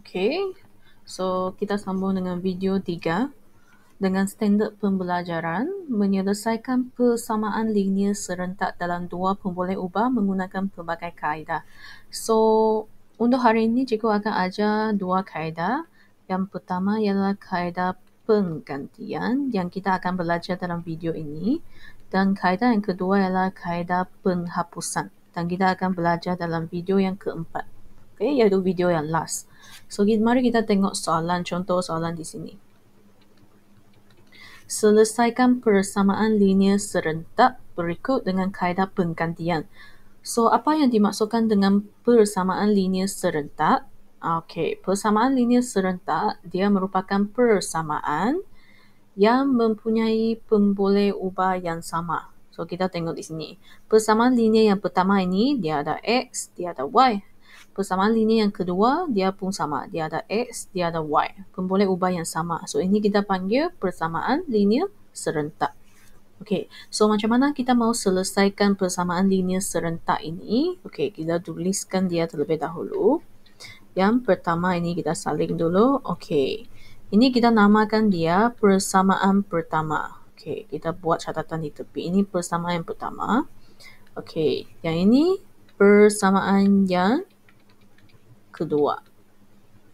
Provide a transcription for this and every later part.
Okay, so kita sambung dengan video 3 dengan standard pembelajaran menyelesaikan persamaan linear serentak dalam dua pemboleh ubah menggunakan pelbagai kaedah. So, untuk hari ini cikgu akan ajar dua kaedah. Yang pertama ialah kaedah penggantian yang kita akan belajar dalam video ini, dan kaedah yang kedua ialah kaedah penghapusan dan kita akan belajar dalam video yang keempat. Okay, iaitu video yang last. So, mari kita tengok contoh soalan di sini. Selesaikan persamaan linear serentak berikut dengan kaedah penggantian. So, apa yang dimaksudkan dengan persamaan linear serentak? Okey, persamaan linear serentak dia merupakan persamaan yang mempunyai pemboleh ubah yang sama. So, kita tengok di sini. Persamaan linear yang pertama ini dia ada X, dia ada Y. Persamaan linear yang kedua, dia pun sama. Dia ada X, dia ada Y. Pemboleh ubah yang sama. So, ini kita panggil persamaan linear serentak. Okey, so macam mana kita mau selesaikan persamaan linear serentak ini? Okey, kita tuliskan dia terlebih dahulu. Yang pertama ini kita salin dulu. Okey, ini kita namakan dia persamaan pertama. Okey, kita buat catatan di tepi. Ini persamaan yang pertama. Okey, yang ini persamaan yang kedua.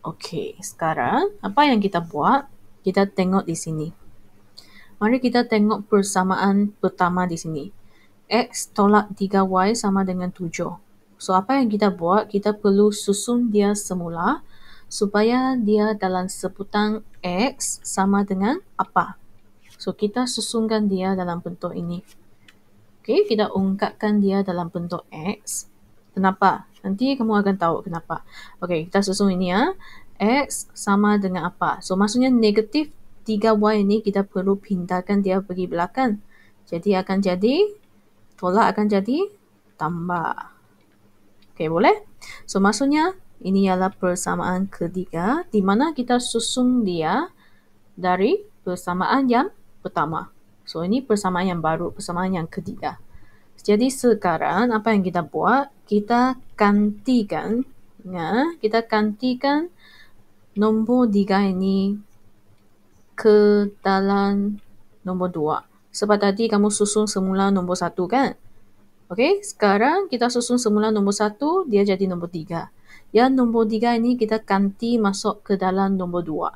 Okey, sekarang apa yang kita buat? Kita tengok di sini. Mari kita tengok persamaan pertama di sini. X tolak 3Y sama dengan 7. So, apa yang kita buat? Kita perlu susun dia semula supaya dia dalam sebutan X sama dengan apa. So, kita susunkan dia dalam bentuk ini. Okey, kita ungkapkan dia dalam bentuk X. Kenapa? Nanti kamu akan tahu kenapa. Okey, kita susun ini ya. X sama dengan apa? So, maksudnya negatif 3Y ini kita perlu pindahkan dia pergi belakang. Jadi akan jadi, tolak akan jadi tambah. Okey, boleh? So, maksudnya ini ialah persamaan ketiga di mana kita susun dia dari persamaan yang pertama. So, ini persamaan yang baru, persamaan yang ketiga. Jadi sekarang apa yang kita buat? Kita gantikan nombor 3 ini ke dalam nombor 2. Sebab tadi kamu susun semula nombor 1 kan? Okey, sekarang kita susun semula nombor 1, dia jadi nombor 3. Yang nombor 3 ini kita ganti masuk ke dalam nombor 2.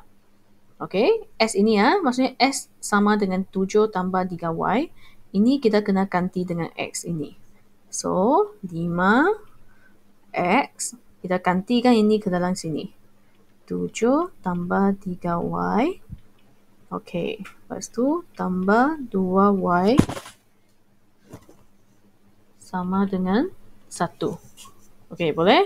Okey, S ini ya, maksudnya S sama dengan 7 tambah 3Y. Ini kita kena ganti dengan X ini. So, 5X. Kita gantikan ini ke dalam sini. 7 tambah 3Y. Okey, lepas tu tambah 2Y sama dengan 1. Okey, boleh?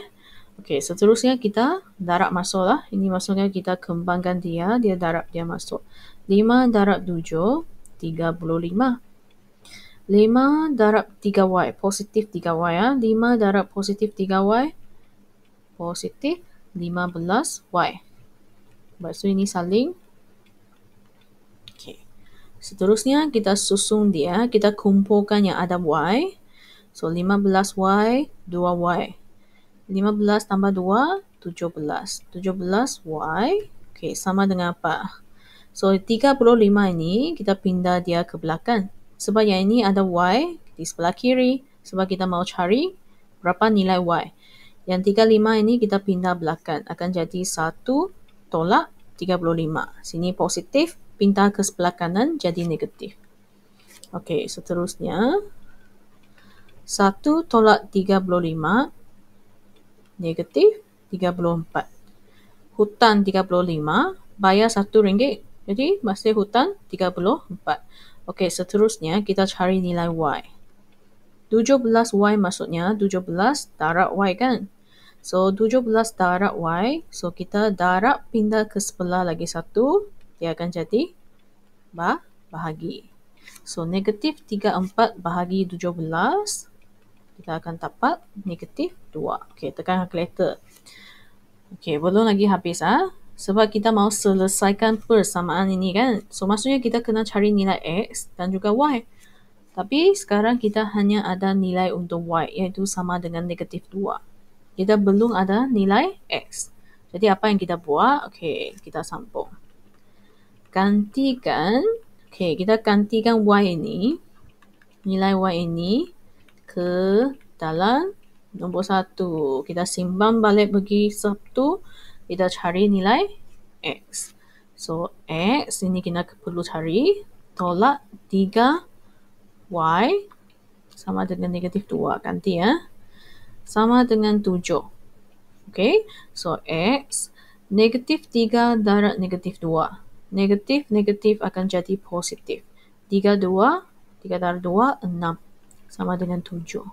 Okey, seterusnya kita darab masuk lah. Ini maksudnya kita kembangkan dia darab dia masuk. 5 darab 7, 35. 5 darab 3Y, positif 3Y ya. 5 darab positif 3Y, positif 15Y. Lepas tu ini saling. Okay. Seterusnya kita susun dia, kita kumpulkan yang ada Y. So 15Y, 2Y. 15 tambah 2, 17. 17Y, okay, sama dengan apa? So 35 ini kita pindah dia ke belakang. Sebab yang ini ada Y di sebelah kiri. Sebab kita mau cari berapa nilai Y. Yang 35 ini kita pindah belakang. Akan jadi 1 tolak 35. Sini positif. Pindah ke sebelah kanan jadi negatif. Okey, seterusnya. 1 tolak 35. Negatif 34. Hutang 35. Bayar RM1. Jadi masih hutang 34. Okey, seterusnya kita cari nilai Y. 17Y maksudnya 17 darab Y kan? So, 17 darab Y. So, kita darab pindah ke sebelah lagi 1. Dia akan jadi bahagi. So, negatif 34 bahagi 17. Kita akan dapat negatif 2. Okey, tekan kalkulator. Okey, belum lagi habis sebab kita mau selesaikan persamaan ini kan. So, maksudnya kita kena cari nilai X dan juga Y. Tapi sekarang kita hanya ada nilai untuk Y, iaitu sama dengan negatif 2. Kita belum ada nilai X. Jadi apa yang kita buat? Okey, kita sambung. Gantikan, kita gantikan Y ini, nilai Y ini ke dalam nombor 1. Kita simpan balik pergi 1, kita cari nilai X. So, X ini kita perlu cari, tolak 3 Y sama dengan negatif 2. Ganti ya. Sama dengan 7. Okay, so X negatif 3 darab negatif 2. Negatif akan jadi positif. 3 darab 2, 6. Sama dengan 7.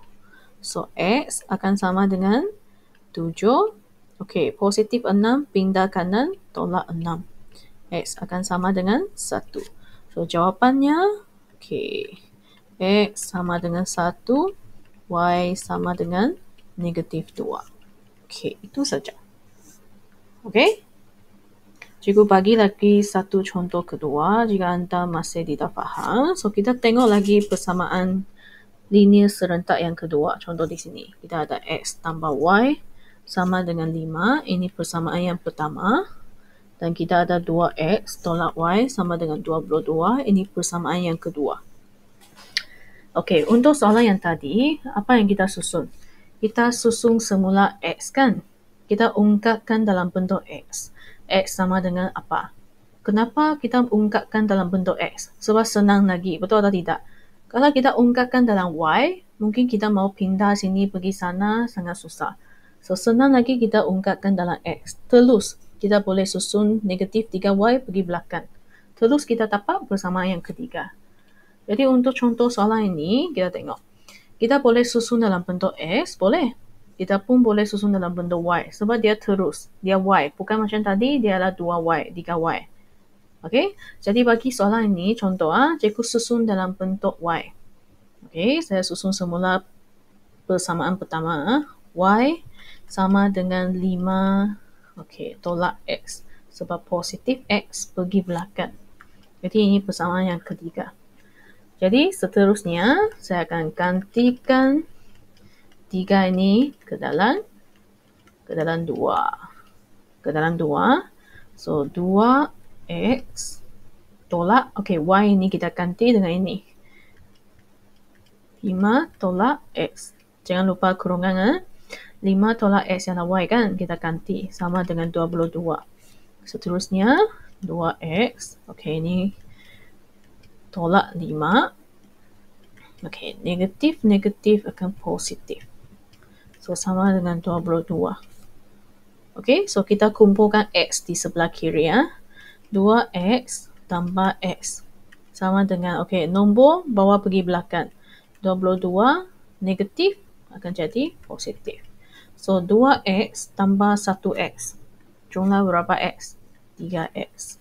So, X akan sama dengan 7. Okay, positif 6 pindah kanan, tolak 6. X akan sama dengan 1. So, jawapannya, X sama dengan 1, Y sama dengan negatif 2. Itu saja. Cikgu bagi lagi satu contoh kedua jika anda masih tidak faham. So, kita tengok lagi persamaan linear serentak yang kedua. Contoh di sini. Kita ada X tambah Y sama dengan 5. Ini persamaan yang pertama. Dan kita ada 2X tolak Y sama dengan 22. Ini persamaan yang kedua. Untuk soalan yang tadi, apa yang kita susun? Kita susun semula X kan? Kita ungkapkan dalam bentuk X. X sama dengan apa? Kenapa kita ungkapkan dalam bentuk X? Sebab senang lagi, betul atau tidak? Kalau kita ungkapkan dalam Y, mungkin kita mau pindah sini pergi sana, sangat susah. So, senang lagi kita ungkapkan dalam X. Terus, kita boleh susun negatif 3Y pergi belakang. Terus kita dapat persamaan yang ketiga. Jadi untuk contoh soalan ini, kita tengok. Kita boleh susun dalam bentuk X, boleh. Kita pun boleh susun dalam bentuk Y. Sebab dia terus. Dia Y. Bukan macam tadi, dia adalah 2Y, 3Y. Jadi bagi soalan ini, contoh, cikgu susun dalam bentuk Y. Saya susun semula persamaan pertama. Y sama dengan 5, tolak X. Sebab positif X pergi belakang. Jadi ini persamaan yang ketiga. Jadi seterusnya, saya akan gantikan 3 ini ke dalam 2. Ke dalam 2. So, 2X tolak, Y ini kita ganti dengan ini. 5 tolak X. Jangan lupa kurungan. 5 tolak X yang Y kan, kita ganti. Sama dengan 22. Seterusnya, 2X. Ini tolak 5. Negatif akan positif. So, sama dengan 22. So kita kumpulkan X di sebelah kiri. 2X tambah X. Sama dengan, nombor bawa pergi belakang. 22 negatif akan jadi positif. So, 2X tambah 1X. Jumlah berapa X? 3X.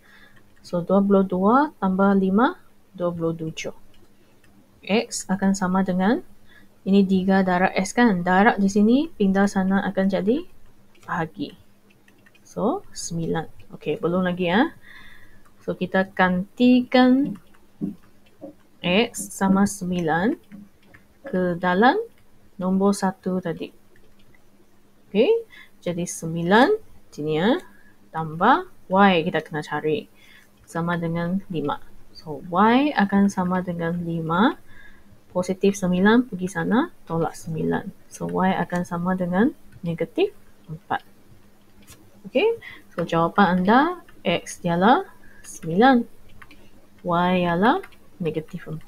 So, 22 tambah 5, 27. X akan sama dengan, ini 3 darab X kan? Darab di sini, pindah sana akan jadi bahagi. So, 9. Belum lagi So, kita gantikan X sama 9 ke dalam nombor 1 tadi. Jadi 9 sini tambah Y kita kena cari. Sama dengan 5. So, Y akan sama dengan 5. Positif 9 pergi sana, tolak 9. So, Y akan sama dengan negatif 4. So, jawapan anda, X ialah 9. Y ialah negatif 4.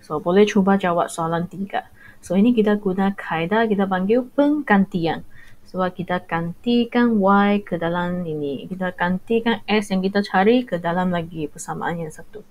So, boleh cuba jawab soalan 3. So, ini kita guna kaedah kita panggil penggantian. Sebab kita gantikan Y ke dalam ini. Kita gantikan X yang kita cari ke dalam lagi persamaan yang satu.